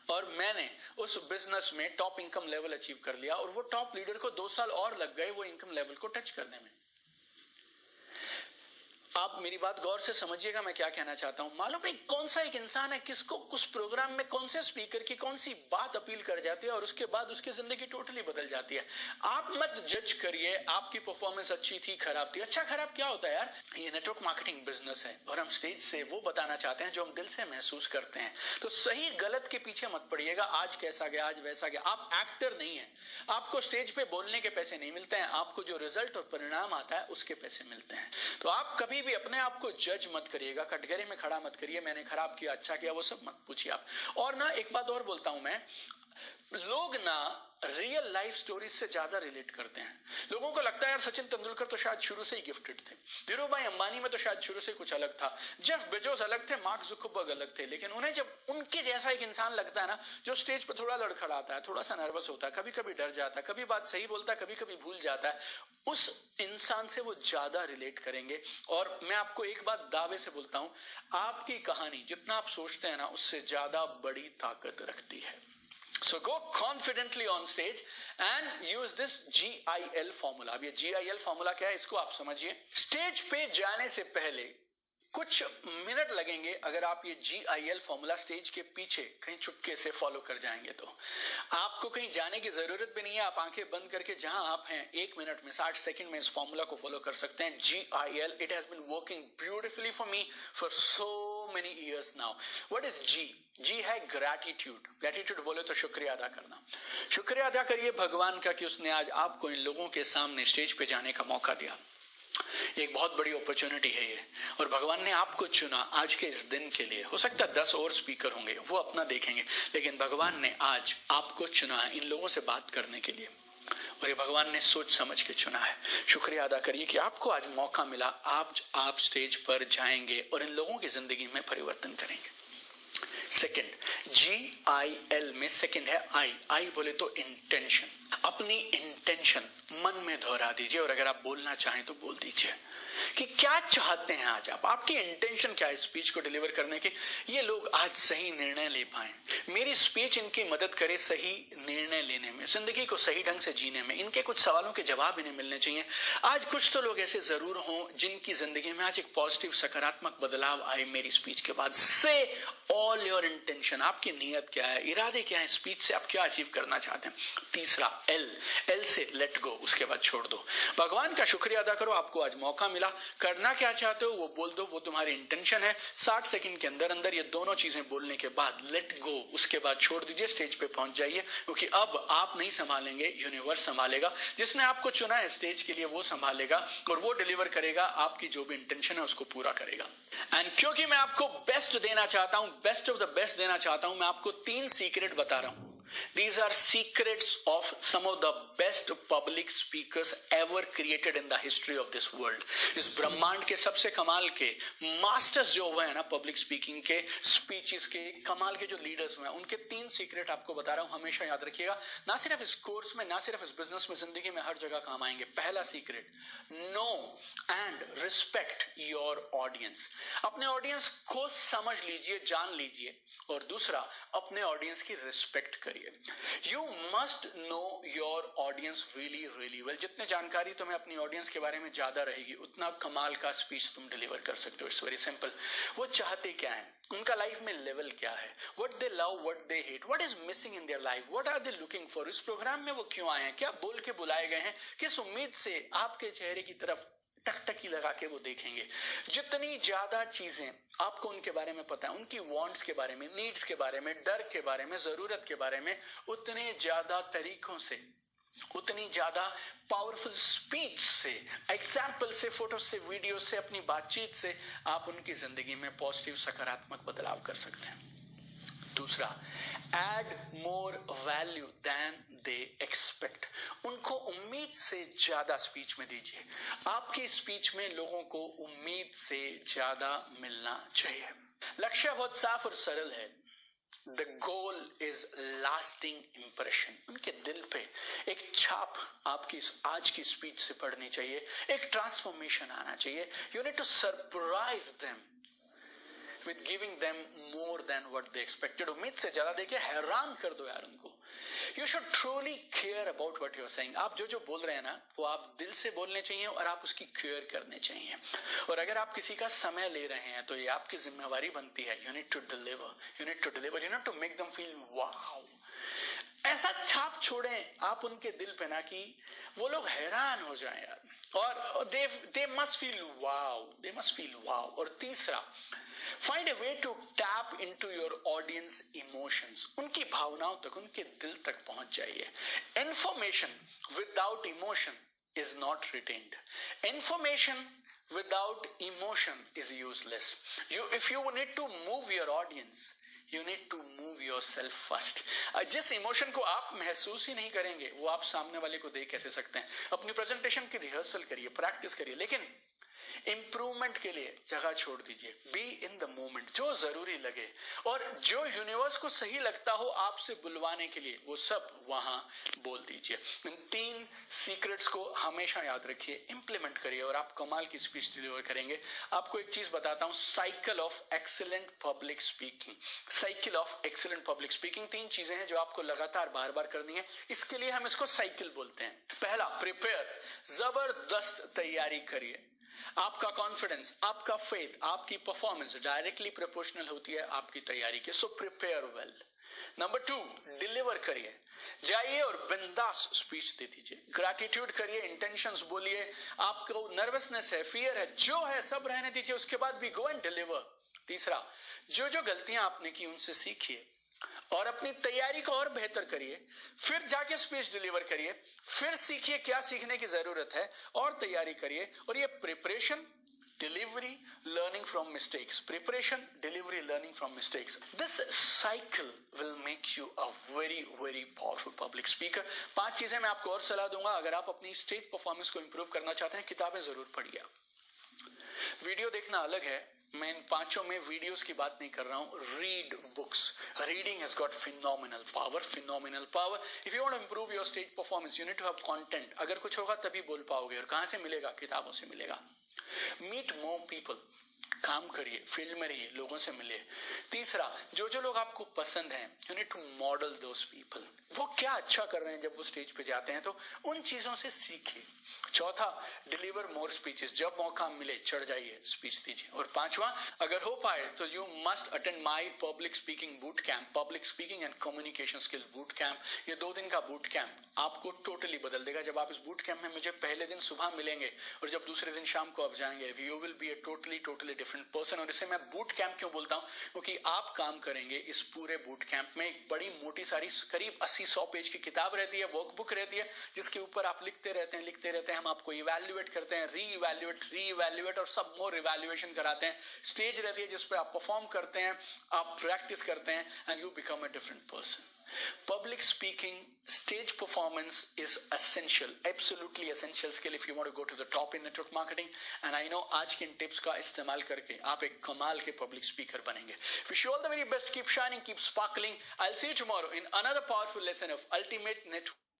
और मैंने उस बिजनेस में टॉप इनकम लेवल अचीव कर लिया और वो टॉप लीडर को 2 साल और लग गए वो इनकम लेवल को टच करने में। आप मेरी बात गौर से समझिएगा, मैं क्या कहना चाहता हूं। मालूम है कौन सा एक इंसान है किसको उस प्रोग्राम में कौन से स्पीकर की कौन सी बात अपील कर जाती है और उसके बाद उसकी जिंदगी टोटली बदल जाती है। आप मत जज करिए आपकी परफॉर्मेंस अच्छी थी खराब थी। अच्छा खराब क्या होता है यार, ये नेटवर्क मार्केटिंग बिजनेस है और हम स्टेज से वो बताना चाहते हैं जो हम दिल से महसूस करते हैं। तो सही गलत के पीछे मत पड़िएगा, आज कैसा गया आज वैसा गया। आप एक्टर नहीं है, आपको स्टेज पे बोलने के पैसे नहीं मिलते हैं, आपको जो रिजल्ट और परिणाम आता है उसके पैसे मिलते हैं। तो आप कभी भी अपने आप को जज मत करिएगा, कटघरे में खड़ा मत करिए, मैंने खराब किया अच्छा किया वो सब मत पूछिए आप। और ना एक बात और बोलता हूं मैं, लोग ना रियल लाइफ स्टोरीज से ज्यादा रिलेट करते हैं। लोगों को लगता है यार सचिन तेंदुलकर तो शायद शुरू से ही गिफ्टेड थे, धीरू भाई अंबानी में तो शायद शुरू से कुछ अलग था, जेफ बेजोस अलग थे, मार्क जुकरबर्ग अलग थे। लेकिन उन्हें जब उनके जैसा एक इंसान लगता है ना जो स्टेज पर थोड़ा लड़खड़ाता है, थोड़ा सा नर्वस होता है, कभी कभी डर जाता है, कभी बात सही बोलता है, कभी कभी भूल जाता है, उस इंसान से वो ज्यादा रिलेट करेंगे। और मैं आपको एक बात दावे से बोलता हूं, आपकी कहानी जितना आप सोचते हैं ना उससे ज्यादा बड़ी ताकत रखती है। So go confidently on stage and use this GIL formula। अब ये GIL formula क्या है इसको आप समझिए। स्टेज पे जाने से पहले कुछ मिनट लगेंगे अगर आप ये GIL फॉर्मूला स्टेज के पीछे कहीं चुपके से फॉलो कर जाएंगे तो आपको कहीं जाने की जरूरत भी नहीं है। आप आंखें बंद करके जहां आप हैं 1 मिनट में 60 सेकंड में इस फॉर्मूला को फॉलो कर सकते हैं। GIL, it has been working beautifully for me for so many years now. What is G? G है ग्रैटिट्यूड। ग्रैटिट्यूड बोले तो शुक्रिया अदा करना। शुक्रिया अदा करिए भगवान का कि उसने आज आपको इन लोगों के सामने स्टेज पे जाने का मौका दिया। एक बहुत बड़ी अपॉर्चुनिटी है ये, और भगवान ने आपको चुना आज के इस दिन के लिए। हो सकता है 10 और स्पीकर होंगे वो अपना देखेंगे, लेकिन भगवान ने आज आपको चुना है इन लोगों से बात करने के लिए, और ये भगवान ने सोच समझ के चुना है। शुक्रिया अदा करिए कि आपको आज मौका मिला, आप स्टेज पर जाएंगे और इन लोगों की जिंदगी में परिवर्तन करेंगे। सेकंड, GIL में सेकंड है I बोले तो इंटेंशन। अपनी इंटेंशन मन में दोहरा दीजिए और अगर आप बोलना चाहें तो बोल दीजिए कि क्या चाहते हैं आज आप, आपकी इंटेंशन क्या है स्पीच को डिलीवर करने की। ये लोग आज सही निर्णय ले पाए, मेरी स्पीच इनकी मदद करे सही निर्णय लेने में, जिंदगी को सही ढंग से जीने में, इनके कुछ सवालों के जवाब इन्हें मिलने चाहिए। आज कुछ तो लोग ऐसे जरूर हों जिनकी जिंदगी में आज एक पॉजिटिव सकारात्मक बदलाव आए मेरी स्पीच के बाद। से ऑल योर इंटेंशन, आपकी नीयत क्या है, इरादे क्या है, स्पीच से आप क्या अचीव करना चाहते हैं। तीसरा L से लेट गो, उसके बाद छोड़ दो। भगवान का शुक्रिया अदा करो, आपको आज मौका मिला, करना क्या चाहते हो वो बोल दो, वो तुम्हारी इंटेंशन है। 60 सेकंड के अंदर अंदर ये दोनों चीजें बोलने के बाद लेट गो, उसके बाद छोड़ दीजिए, स्टेज पे पहुंच जाइए, क्योंकि अब आप नहीं संभालेंगे, यूनिवर्स संभालेगा। जिसने आपको चुना है स्टेज के लिए वो संभालेगा और वो डिलीवर करेगा, आपकी जो भी इंटेंशन है उसको पूरा करेगा। एंड क्योंकि मैं आपको बेस्ट देना चाहता हूं, बेस्ट ऑफ द बेस्ट देना चाहता हूं, मैं आपको 3 सीक्रेट बता रहा हूं। These are secrets of some of the best public speakers ever created in the history of this world। इस ब्रह्मांड के सबसे कमाल के मास्टर्स जो हुए हैं ना पब्लिक स्पीकिंग के, स्पीचेस के, कमाल के जो लीडर्स हुए हैं, उनके 3 सीक्रेट आपको बता रहा हूं, हमेशा याद रखिएगा। ना सिर्फ इस कोर्स में, ना सिर्फ इस बिजनेस में, जिंदगी में हर जगह काम आएंगे। पहला secret, know and respect your audience. अपने ऑडियंस को समझ लीजिए, जान लीजिए, और दूसरा अपने ऑडियंस की रिस्पेक्ट करिए। You must know your audience really really well. जितने जानकारी तुम्हें अपनी ऑडियंस के बारे में ज्यादा रहेगी उतना कमाल का स्पीच तुम डिलीवर कर सकते हो। It's very simple. वो चाहते क्या है, उनका लाइफ में लेवल क्या है, what they love, what they hate, what is missing in their life, what are they looking for. इस प्रोग्राम में वो क्यों आए हैं, क्या बोल के बुलाए गए हैं, किस उम्मीद से आपके चेहरे की तरफ टकटकी लगा के वो देखेंगे। जितनी ज्यादा चीजें आपको उनके बारे में पता है, उनकी वांट्स के बारे में, नीड्स के बारे में, डर के बारे में, जरूरत के बारे में, उतने ज्यादा तरीकों से, उतनी ज्यादा पावरफुल स्पीच से, एग्जाम्पल से, फोटो से, वीडियो से, अपनी बातचीत से आप उनकी जिंदगी में पॉजिटिव सकारात्मक बदलाव कर सकते हैं। दूसरा, add more value than they expect. उनको उम्मीद से ज्यादा स्पीच में दीजिए। आपकी स्पीच में लोगों को उम्मीद से ज्यादा मिलना चाहिए। लक्ष्य बहुत साफ और सरल है। The goal is lasting impression। उनके दिल पे एक छाप आपकी आज की स्पीच से पड़नी चाहिए, एक ट्रांसफॉर्मेशन आना चाहिए। You need to surprise them with giving them more than what they expected. उम्मीद से ज्यादा देके हैरान कर दो यार उनको. You should truly care about what you're saying. आप जो बोल रहे हैं ना, वो आप दिल से बोलने चाहिए और आप उसकी केयर करने चाहिए. और अगर आप किसी का समय ले रहे हैं तो ये आपकी जिम्मेवारी बनती है. You need to deliver. You need to deliver. You need to make them feel wow. ऐसा छाप छोड़ें आप उनके दिल पे ना कि वो लोग हैरान हो जाएं यार. और they must feel wow. They must feel wow. और तीसरा, find a way to tap into your audience emotions. उनकी भावनाओं तक, उनके दिल तक पहुंच जाइए. Information without emotion is not retained. Information without emotion is useless. If you need to move your audience, you need to move yourself first. जिस emotion को आप महसूस ही नहीं करेंगे वो आप सामने वाले को दे कैसे सकते हैं. अपनी प्रेजेंटेशन की रिहर्सल करिए, प्रैक्टिस करिए, लेकिन इंप्रूवमेंट के लिए जगह छोड़ दीजिए. Be in the moment. जो जरूरी लगे और जो यूनिवर्स को सही लगता हो आपसे बुलवाने के लिए वो सब वहां बोल दीजिए. इन 3 सीक्रेट्स को हमेशा याद रखिए, इंप्लीमेंट करिए और आप कमाल की स्पीच डिलीवर करेंगे. आपको एक चीज बताता हूं, cycle of excellent public speaking. Cycle of excellent public speaking 3 चीजें हैं जो आपको लगातार बार बार करनी है. इसके लिए हम इसको साइकिल बोलते हैं. पहला, प्रिपेयर. जबरदस्त तैयारी करिए. आपका कॉन्फिडेंस, आपका फेथ, आपकी परफॉर्मेंस डायरेक्टली प्रोपोर्शनल होती है आपकी तैयारी के. So prepare well. Number 2, deliver करिए. जाइए और बिंदास स्पीच दे दीजिए. ग्रैटिट्यूड करिए, इंटेंशंस बोलिए. आपको नर्वसनेस है, फियर है, जो है सब रहने दीजिए. उसके बाद भी गो एंड डिलीवर. तीसरा, जो गलतियां आपने की उनसे सीखिए और अपनी तैयारी को और बेहतर करिए. फिर जाके स्पीच डिलीवर करिए. फिर सीखिए क्या सीखने की जरूरत है और तैयारी करिए. और ये preparation, delivery, learning from mistakes. Preparation, delivery, learning from mistakes. This cycle will make you a very, very powerful public speaker. 5 चीजें मैं आपको और सलाह दूंगा. अगर आप अपनी स्टेज परफॉर्मेंस को इंप्रूव करना चाहते हैं, किताबें जरूर पढ़िए. वीडियो देखना अलग है, मैं इन 5 में वीडियोस की बात नहीं कर रहा हूं. Read books. Reading has got phenomenal power. Phenomenal power. If you want to improve your stage performance, you need to have content. अगर कुछ होगा तभी बोल पाओगे. और कहां से मिलेगा? किताबों से मिलेगा. Meet more people. काम करिए, फील्ड में रहिए, लोगों से मिलिए. तीसरा, जो लोग आपको पसंद हैं, you need to model those people. वो क्या अच्छा कर रहे हैं जब वो स्टेज पे जाते हैं, तो उन चीजों से सीखिए. चौथा, डिलीवर मोर स्पीचेस. जब मौका मिले चढ़ जाइए, स्पीच दीजिए. और 5वां, अगर हो पाए तो you must attend my public speaking boot camp. Public speaking and communication skill boot camp. ये 2 दिन का बूट कैंप आपको टोटली बदल देगा. जब आप इस बूट कैंप में मुझे पहले दिन सुबह मिलेंगे और जब दूसरे दिन शाम को आप जाएंगे, you will be a totally different person. और इसे मैं बूट कैंप क्यों बोलता हूं? क्योंकि आप काम करेंगे इस पूरे बूट कैंप में. एक बड़ी मोटी सारी करीब 80-100 पेज की किताब रहती है, वर्कबुक रहती है, जिसके ऊपर आप लिखते रहते हैं. हम आपको इवैल्यूएट करते हैं, री-इवैल्यूएट और सब मोर इवैल्यूएशन कराते हैं. स्टेज रहती है जिस पे आप परफॉर्म करते हैं, आप प्रैक्टिस करते हैं, and you become a different person. Public speaking, stage performance is essential, absolutely essential skill if you want to go to the top in network marketing. And I know आज के इन tips का इस्तेमाल करके आप एक कमाल के पब्लिक स्पीकर बनेंगे. Wish you all the very best. Keep shining, keep sparkling. I'll see you tomorrow in another powerful lesson of Ultimate Network.